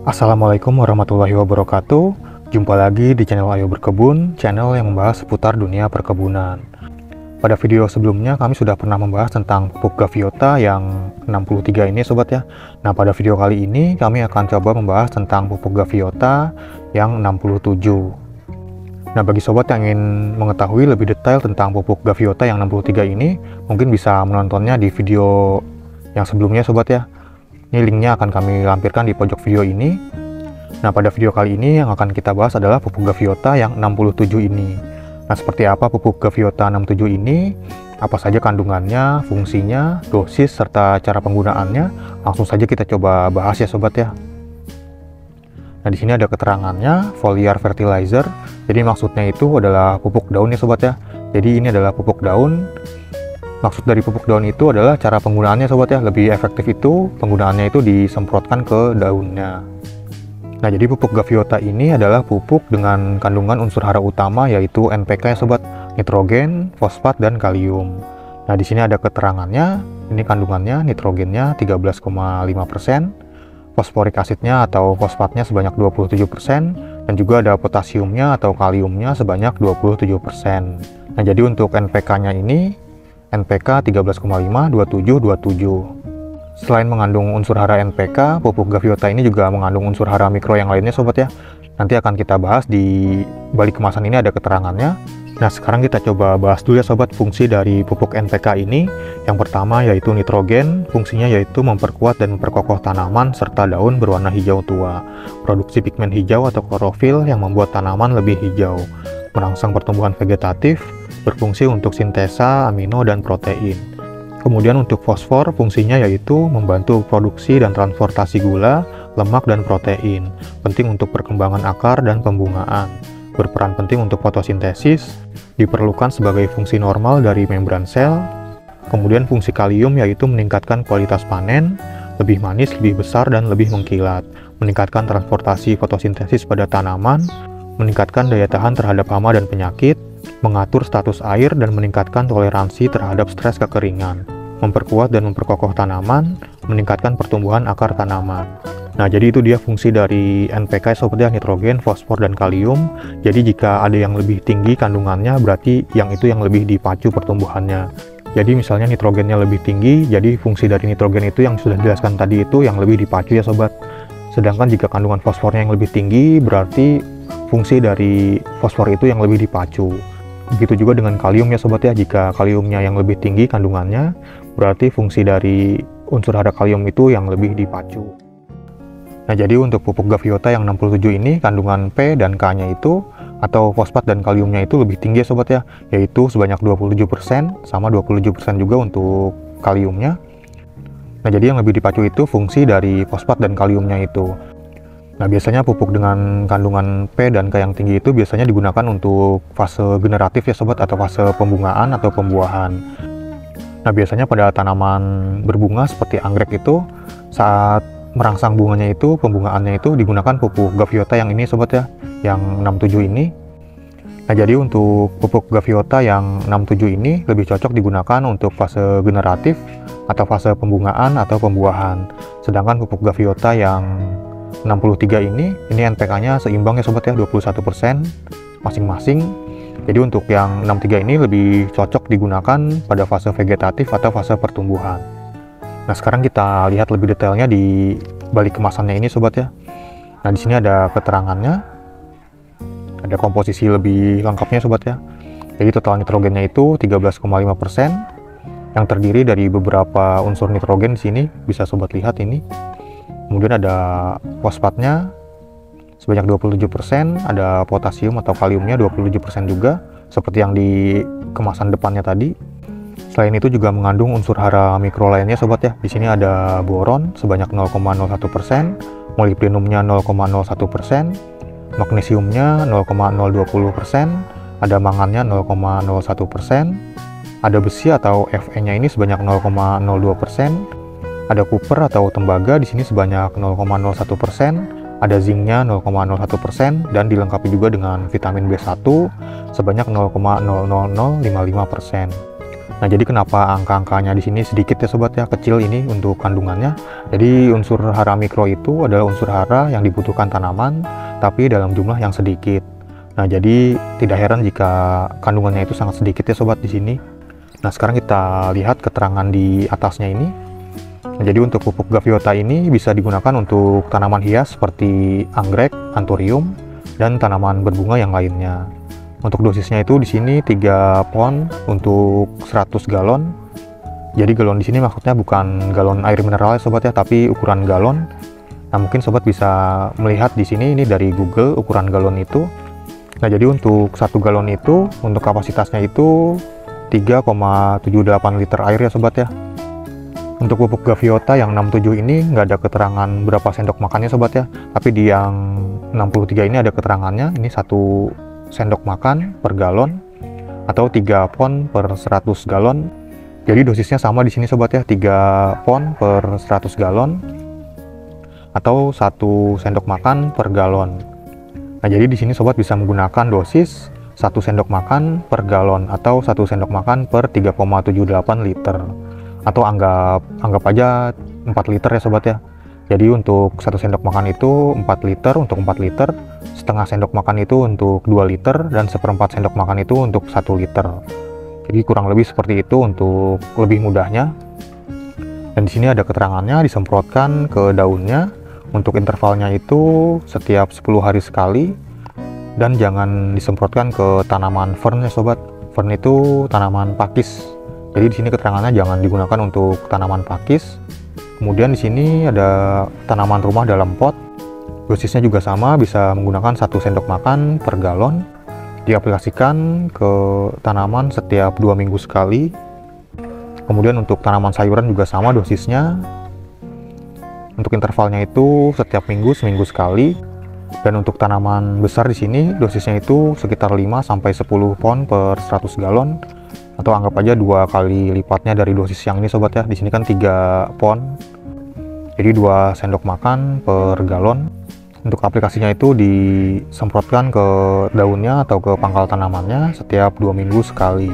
Assalamualaikum warahmatullahi wabarakatuh. Jumpa lagi di channel Ayo Berkebun, channel yang membahas seputar dunia perkebunan. Pada video sebelumnya kami sudah pernah membahas tentang pupuk Gaviota yang 63 ini sobat ya. Nah, pada video kali ini kami akan coba membahas tentang pupuk Gaviota yang 67. Nah, bagi sobat yang ingin mengetahui lebih detail tentang pupuk Gaviota yang 63 ini, mungkin bisa menontonnya di video yang sebelumnya sobat ya. Ini linknya akan kami lampirkan di pojok video ini. Nah, pada video kali ini yang akan kita bahas adalah pupuk Gaviota yang 67 ini. Nah, seperti apa pupuk Gaviota 67 ini? Apa saja kandungannya, fungsinya, dosis, serta cara penggunaannya? Langsung saja kita coba bahas ya sobat ya. Nah, di sini ada keterangannya, foliar fertilizer. Jadi maksudnya itu adalah pupuk daun ya sobat ya. Jadi ini adalah pupuk daun. Maksud dari pupuk daun itu adalah cara penggunaannya sobat ya. Lebih efektif itu penggunaannya itu disemprotkan ke daunnya. Nah, jadi pupuk Gaviota ini adalah pupuk dengan kandungan unsur hara utama yaitu NPK ya sobat, nitrogen, fosfat, dan kalium. Nah, di sini ada keterangannya. Ini kandungannya, nitrogennya 13,5%, fosforik asidnya atau fosfatnya sebanyak 27%, dan juga ada potasiumnya atau kaliumnya sebanyak 27%. Nah, jadi untuk NPK-nya ini NPK 13,5, 27, 27. Selain mengandung unsur hara NPK, pupuk Gaviota ini juga mengandung unsur hara mikro yang lainnya sobat ya. Nanti akan kita bahas di balik kemasan ini ada keterangannya. Nah, sekarang kita coba bahas dulu ya sobat fungsi dari pupuk NPK ini. Yang pertama yaitu nitrogen, fungsinya yaitu memperkuat dan memperkokoh tanaman serta daun berwarna hijau tua. Produksi pigmen hijau atau klorofil yang membuat tanaman lebih hijau. Merangsang pertumbuhan vegetatif, berfungsi untuk sintesa amino dan protein. Kemudian untuk fosfor, fungsinya yaitu membantu produksi dan transportasi gula, lemak, dan protein. Penting untuk perkembangan akar dan pembungaan. Berperan penting untuk fotosintesis, diperlukan sebagai fungsi normal dari membran sel. Kemudian fungsi kalium yaitu meningkatkan kualitas panen, lebih manis, lebih besar, dan lebih mengkilat. Meningkatkan transportasi fotosintesis pada tanaman, meningkatkan daya tahan terhadap hama dan penyakit, mengatur status air dan meningkatkan toleransi terhadap stres kekeringan, memperkuat dan memperkokoh tanaman, meningkatkan pertumbuhan akar tanaman. Nah, jadi itu dia fungsi dari NPK seperti nitrogen, fosfor, dan kalium. Jadi jika ada yang lebih tinggi kandungannya, berarti yang itu yang lebih dipacu pertumbuhannya. Jadi misalnya nitrogennya lebih tinggi, jadi fungsi dari nitrogen itu yang sudah dijelaskan tadi itu yang lebih dipacu ya sobat. Sedangkan jika kandungan fosfornya yang lebih tinggi, berarti fungsi dari fosfor itu yang lebih dipacu. Begitu juga dengan kalium ya sobat ya, jika kaliumnya yang lebih tinggi kandungannya, berarti fungsi dari unsur hara kalium itu yang lebih dipacu. Nah, jadi untuk pupuk Gaviota yang 67 ini, kandungan P dan K-nya itu, atau fosfat dan kaliumnya itu lebih tinggi ya sobat ya, yaitu sebanyak 27%, sama 27% juga untuk kaliumnya. Nah, jadi yang lebih dipacu itu fungsi dari fosfat dan kaliumnya itu. Nah, biasanya pupuk dengan kandungan P dan K yang tinggi itu biasanya digunakan untuk fase generatif ya sobat, atau fase pembungaan atau pembuahan. Nah, biasanya pada tanaman berbunga seperti anggrek itu, saat merangsang bunganya itu, pembungaannya itu digunakan pupuk Gaviota yang ini sobat ya, yang 67 ini. Nah, jadi untuk pupuk Gaviota yang 67 ini lebih cocok digunakan untuk fase generatif atau fase pembungaan atau pembuahan. Sedangkan pupuk Gaviota yang 63 ini NPK-nya seimbang ya sobat ya, 21% masing-masing. Jadi untuk yang 63 ini lebih cocok digunakan pada fase vegetatif atau fase pertumbuhan. Nah, sekarang kita lihat lebih detailnya di balik kemasannya ini sobat ya. Nah, di sini ada keterangannya, ada komposisi lebih lengkapnya sobat ya. Jadi total nitrogennya itu 13,5%, yang terdiri dari beberapa unsur nitrogen di sini, bisa sobat lihat ini. Kemudian ada fosfatnya sebanyak 27%, ada potasium atau kaliumnya 27% juga, seperti yang di kemasan depannya tadi. Selain itu juga mengandung unsur hara mikro lainnya sobat ya. Di sini ada boron sebanyak 0,01%, molibdenumnya 0,01%, magnesiumnya 0,020%, ada mangannya 0,01%, ada besi atau Fe-nya ini sebanyak 0,02%. Ada kuper atau tembaga di sini sebanyak 0,01%, ada zinknya 0,01%, dan dilengkapi juga dengan vitamin B1 sebanyak 0,00055%. Nah, jadi kenapa angka-angkanya di sini sedikit ya sobat ya, kecil ini untuk kandungannya. Jadi unsur hara mikro itu adalah unsur hara yang dibutuhkan tanaman, tapi dalam jumlah yang sedikit. Nah, jadi tidak heran jika kandungannya itu sangat sedikit ya sobat di sini. Nah, sekarang kita lihat keterangan di atasnya ini. Nah, jadi untuk pupuk gaviota ini bisa digunakan untuk tanaman hias seperti anggrek, anthurium, dan tanaman berbunga yang lainnya. Untuk dosisnya itu di sini 3 pon untuk 100 galon. Jadi galon di sini maksudnya bukan galon air mineral ya sobat ya, tapi ukuran galon. Nah, mungkin sobat bisa melihat di sini ini dari Google ukuran galon itu. Nah, jadi untuk 1 galon itu untuk kapasitasnya itu 3,78 liter air ya sobat ya. Untuk pupuk gaviota yang 67 ini nggak ada keterangan berapa sendok makannya sobat ya, tapi di yang 63 ini ada keterangannya, ini 1 sendok makan per galon atau 3 pon per 100 galon. Jadi dosisnya sama di sini sobat ya, 3 pon per 100 galon atau 1 sendok makan per galon. Nah, jadi di sini sobat bisa menggunakan dosis 1 sendok makan per galon atau 1 sendok makan per 3,78 liter. Atau anggap aja 4 liter ya sobat ya. Jadi untuk 1 sendok makan itu 4 liter, untuk 4 liter, setengah sendok makan itu untuk 2 liter, dan seperempat sendok makan itu untuk 1 liter. Jadi kurang lebih seperti itu untuk lebih mudahnya. Dan di sini ada keterangannya, disemprotkan ke daunnya. Untuk intervalnya itu setiap 10 hari sekali, dan jangan disemprotkan ke tanaman fern ya sobat. Fern itu tanaman pakis. Jadi di sini keterangannya jangan digunakan untuk tanaman pakis. Kemudian di sini ada tanaman rumah dalam pot. Dosisnya juga sama, bisa menggunakan 1 sendok makan per galon. Diaplikasikan ke tanaman setiap 2 minggu sekali. Kemudian untuk tanaman sayuran juga sama dosisnya. Untuk intervalnya itu setiap minggu, seminggu sekali. Dan untuk tanaman besar di sini dosisnya itu sekitar 5 sampai 10 pon per 100 galon. Atau anggap aja 2 kali lipatnya dari dosis yang ini sobat ya. Di sini kan 3 pon, jadi 2 sendok makan per galon. Untuk aplikasinya itu disemprotkan ke daunnya atau ke pangkal tanamannya setiap 2 minggu sekali.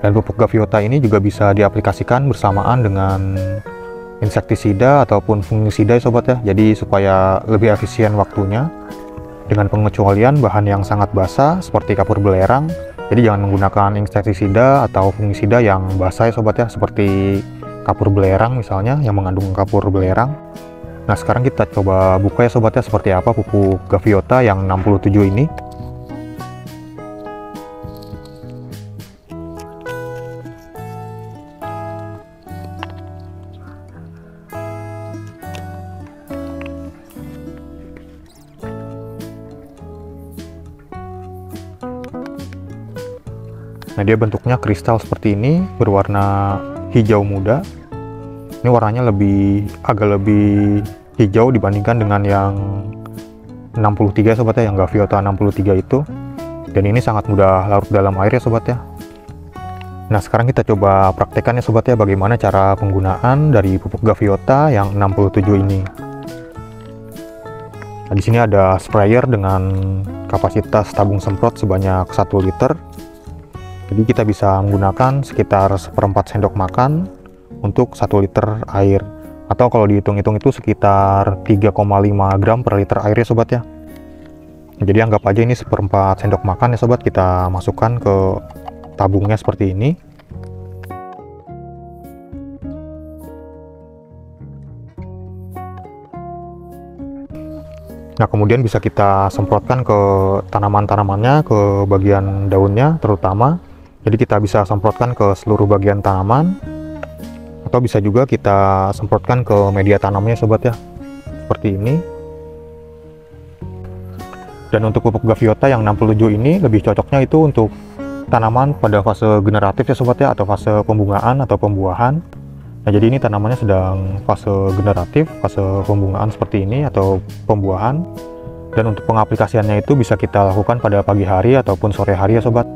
Dan pupuk gaviota ini juga bisa diaplikasikan bersamaan dengan insektisida ataupun fungisida ya sobat ya. Jadi supaya lebih efisien waktunya, dengan pengecualian bahan yang sangat basah seperti kapur belerang. Jadi jangan menggunakan insektisida atau fungisida yang basah ya sobat ya, seperti kapur belerang misalnya yang mengandung kapur belerang. Nah, sekarang kita coba buka ya sobat ya, seperti apa pupuk gaviota yang 67 ini. Nah, dia bentuknya kristal seperti ini, berwarna hijau muda. Ini warnanya agak lebih hijau dibandingkan dengan yang 63 sobat ya, yang gaviota 63 itu. Dan ini sangat mudah larut dalam air ya sobat ya. Nah, sekarang kita coba praktekkan ya sobat ya, bagaimana cara penggunaan dari pupuk gaviota yang 67 ini. Nah, di sini ada sprayer dengan kapasitas tabung semprot sebanyak 1 liter. Jadi kita bisa menggunakan sekitar 1/4 sendok makan untuk 1 liter air. Atau kalau dihitung-hitung itu sekitar 3,5 gram per liter air ya sobat ya. Jadi anggap aja ini 1/4 sendok makan ya sobat, kita masukkan ke tabungnya seperti ini. Nah, kemudian bisa kita semprotkan ke tanaman-tanamannya, ke bagian daunnya terutama. Jadi kita bisa semprotkan ke seluruh bagian tanaman, atau bisa juga kita semprotkan ke media tanamnya sobat ya, seperti ini. Dan untuk pupuk gaviota yang 67 ini lebih cocoknya itu untuk tanaman pada fase generatif ya sobat ya, atau fase pembungaan atau pembuahan. Nah, jadi ini tanamannya sedang fase generatif, fase pembungaan seperti ini atau pembuahan. Dan untuk pengaplikasiannya itu bisa kita lakukan pada pagi hari ataupun sore hari ya sobat.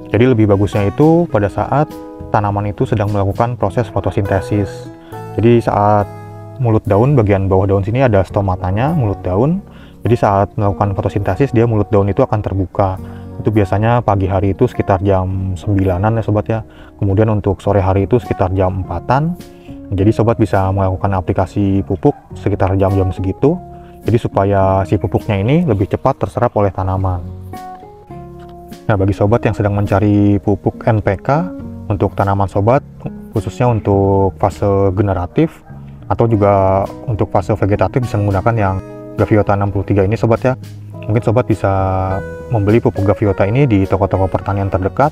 Jadi lebih bagusnya itu pada saat tanaman itu sedang melakukan proses fotosintesis. Jadi saat mulut daun, bagian bawah daun sini ada stomatanya, mulut daun. Jadi saat melakukan fotosintesis, dia mulut daun itu akan terbuka. Itu biasanya pagi hari itu sekitar jam 9-an ya sobat ya. Kemudian untuk sore hari itu sekitar jam 4-an. Jadi sobat bisa melakukan aplikasi pupuk sekitar jam-jam segitu. Jadi supaya si pupuknya ini lebih cepat terserap oleh tanaman. Nah, bagi sobat yang sedang mencari pupuk NPK untuk tanaman sobat, khususnya untuk fase generatif atau juga untuk fase vegetatif, bisa menggunakan yang Gaviota 63 ini sobat ya. Mungkin sobat bisa membeli pupuk Gaviota ini di toko-toko pertanian terdekat,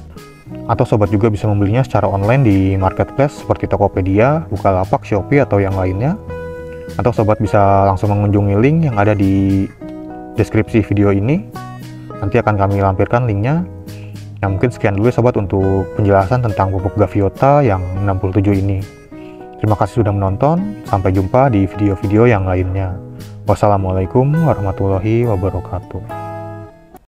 atau sobat juga bisa membelinya secara online di marketplace seperti Tokopedia, Bukalapak, Shopee, atau yang lainnya. Atau sobat bisa langsung mengunjungi link yang ada di deskripsi video ini. Nanti akan kami lampirkan linknya. Nah, mungkin sekian dulu ya sobat untuk penjelasan tentang pupuk Gaviota yang 67 ini. Terima kasih sudah menonton, sampai jumpa di video-video yang lainnya. Wassalamualaikum warahmatullahi wabarakatuh.